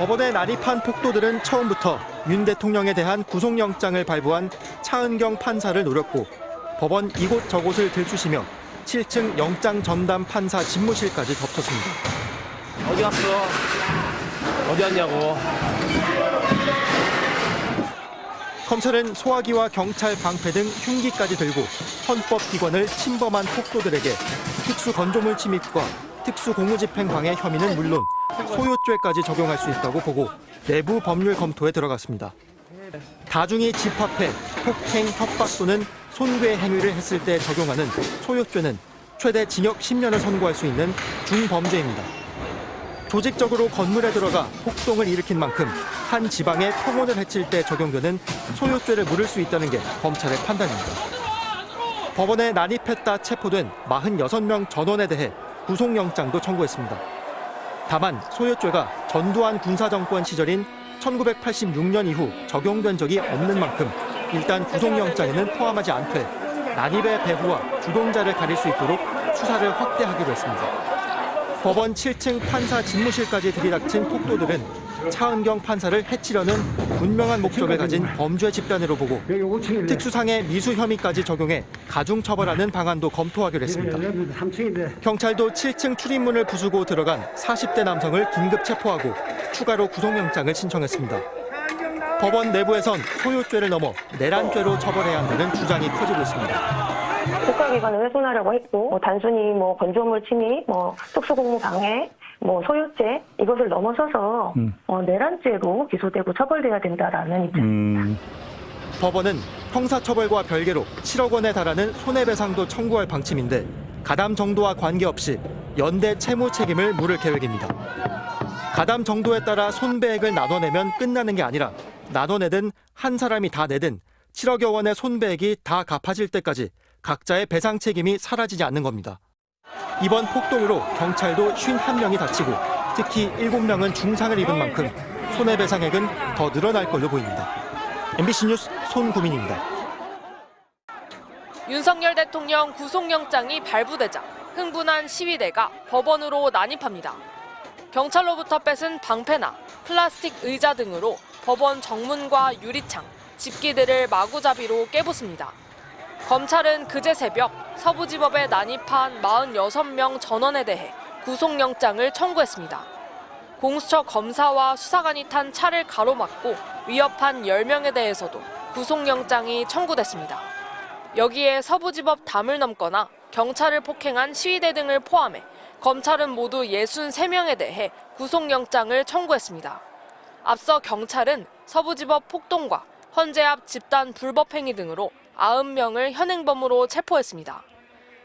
법원에 난입한 폭도들은 처음부터 윤 대통령에 대한 구속영장을 발부한 차은경 판사를 노렸고 법원 이곳저곳을 들쑤시며 7층 영장 전담 판사 집무실까지 덮쳤습니다. 어디 갔어? 어디 왔냐고. 검찰은 소화기와 경찰 방패 등 흉기까지 들고 헌법기관을 침범한 폭도들에게 특수건조물 침입과 특수공무집행방해 혐의는 물론 소요죄까지 적용할 수 있다고 보고 내부 법률 검토에 들어갔습니다. 다중이 집합해 폭행, 협박 또는 손괴 행위를 했을 때 적용하는 소요죄는 최대 징역 10년을 선고할 수 있는 중범죄입니다. 조직적으로 건물에 들어가 폭동을 일으킨 만큼 한 지방에 평온을 해칠 때 적용되는 소요죄를 물을 수 있다는 게 검찰의 판단입니다. 법원에 난입했다 체포된 46명 전원에 대해 구속영장도 청구했습니다. 다만 소요죄가 전두환 군사정권 시절인 1986년 이후 적용된 적이 없는 만큼 일단 구속영장에는 포함하지 않되 난입의 배후와 주동자를 가릴 수 있도록 수사를 확대하기로 했습니다. 법원 7층 판사 집무실까지 들이닥친 폭도들은 차은경 판사를 해치려는 분명한 목적을 가진 범죄 집단으로 보고 특수상해 미수 혐의까지 적용해 가중처벌하는 방안도 검토하기로 했습니다. 경찰도 7층 출입문을 부수고 들어간 40대 남성을 긴급 체포하고 추가로 구속영장을 신청했습니다. 법원 내부에선 소요죄를 넘어 내란죄로 처벌해야 한다는 주장이 커지고 있습니다. 국가기관을 훼손하려고 했고, 단순히 건조물 침입, 특수공무 방해, 소유죄 이것을 넘어서서 내란죄로 기소되고 처벌돼야 된다라는 입장입니다. 법원은 형사처벌과 별개로 7억 원에 달하는 손해배상도 청구할 방침인데 가담 정도와 관계없이 연대 채무 책임을 물을 계획입니다. 가담 정도에 따라 손배액을 나눠내면 끝나는 게 아니라 나눠내든 한 사람이 다 내든 7억여 원의 손배액이 다 갚아질 때까지 각자의 배상 책임이 사라지지 않는 겁니다. 이번 폭동으로 경찰도 51명이 다치고 특히 7명은 중상을 입은 만큼 손해배상액은 더 늘어날 걸로 보입니다. MBC 뉴스 손구민입니다. 윤석열 대통령 구속영장이 발부되자 흥분한 시위대가 법원으로 난입합니다. 경찰로부터 뺏은 방패나 플라스틱 의자 등으로 법원 정문과 유리창, 집기들을 마구잡이로 깨부숩니다. 검찰은 그제 새벽 서부지법에 난입한 46명 전원에 대해 구속영장을 청구했습니다. 공수처 검사와 수사관이 탄 차를 가로막고 위협한 10명에 대해서도 구속영장이 청구됐습니다. 여기에 서부지법 담을 넘거나 경찰을 폭행한 시위대 등을 포함해 검찰은 모두 63명에 대해 구속영장을 청구했습니다. 앞서 경찰은 서부지법 폭동과 헌재앞 집단 불법행위 등으로 90명을 현행범으로 체포했습니다.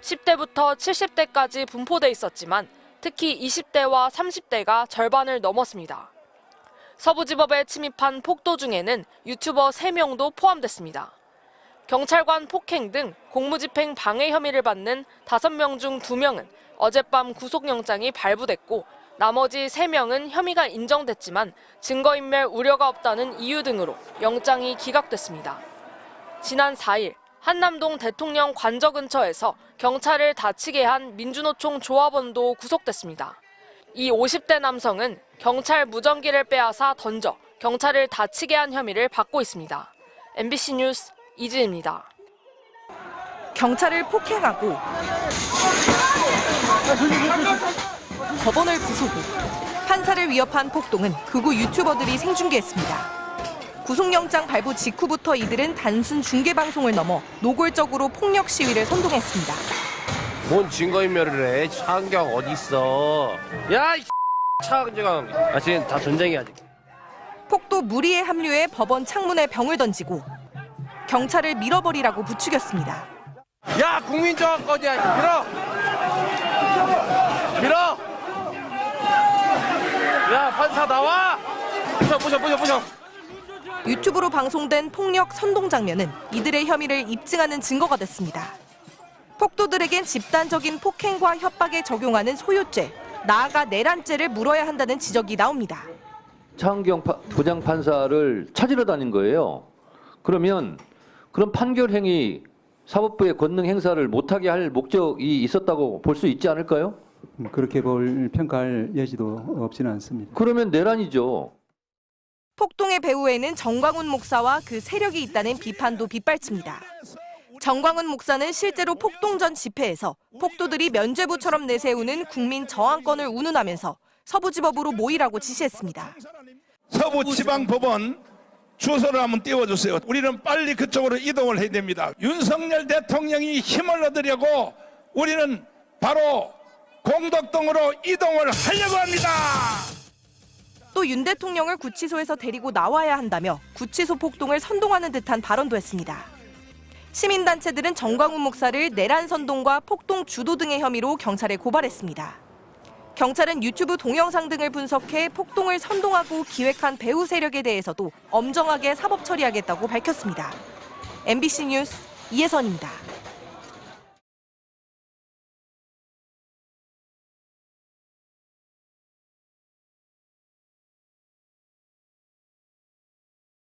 10대부터 70대까지 분포돼 있었지만 특히 20대와 30대가 절반을 넘었습니다. 서부지법에 침입한 폭도 중에는 유튜버 3명도 포함됐습니다. 경찰관 폭행 등 공무집행 방해 혐의를 받는 5명 중 2명은 어젯밤 구속영장이 발부됐고 나머지 3명은 혐의가 인정됐지만 증거인멸 우려가 없다는 이유 등으로 영장이 기각됐습니다. 지난 4일 한남동 대통령 관저 근처에서 경찰을 다치게 한 민주노총 조합원도 구속됐습니다. 이 50대 남성은 경찰 무전기를 빼앗아 던져 경찰을 다치게 한 혐의를 받고 있습니다. MBC 뉴스 이지은입니다. 경찰을 폭행하고 법원을 부수고 판사를 위협한 폭동은 극우 유튜버들이 생중계했습니다. 구속영장 발부 직후부터 이들은 단순 중계방송을 넘어 노골적으로 폭력 시위를 선동했습니다. 뭔 증거인멸을 해? 차은경 어디 있어? 야, 차은경. 지금 다 전쟁이야 지금. 폭도 무리에 합류해 법원 창문에 병을 던지고 경찰을 밀어버리라고 부추겼습니다. 야, 국민정권이야. 밀어. 야, 판사 나와. 부셔. 유튜브로 방송된 폭력 선동 장면은 이들의 혐의를 입증하는 증거가 됐습니다. 폭도들에겐 집단적인 폭행과 협박에 적용하는 소요죄, 나아가 내란죄를 물어야 한다는 지적이 나옵니다. 차은경 부장판사를 찾으러 다닌 거예요. 그러면 그런 판결 행위, 사법부의 권능 행사를 못하게 할 목적이 있었다고 볼 수 있지 않을까요? 그렇게 평가할 여지도 없지는 않습니다. 그러면 내란이죠. 폭동의 배후에는 정광훈 목사와 그 세력이 있다는 비판도 빗발칩니다. 정광훈 목사는 실제로 폭동 전 집회에서 폭도들이 면죄부처럼 내세우는 국민 저항권을 운운하면서 서부지법으로 모이라고 지시했습니다. 서부지방법원 주소를 한번 띄워주세요. 우리는 빨리 그쪽으로 이동을 해야 됩니다. 윤석열 대통령이 힘을 얻으려고 우리는 바로 공덕동으로 이동을 하려고 합니다. 또 윤 대통령을 구치소에서 데리고 나와야 한다며 구치소 폭동을 선동하는 듯한 발언도 했습니다. 시민단체들은 정광훈 목사를 내란 선동과 폭동 주도 등의 혐의로 경찰에 고발했습니다. 경찰은 유튜브 동영상 등을 분석해 폭동을 선동하고 기획한 배후 세력에 대해서도 엄정하게 사법 처리하겠다고 밝혔습니다. MBC 뉴스 이혜선입니다.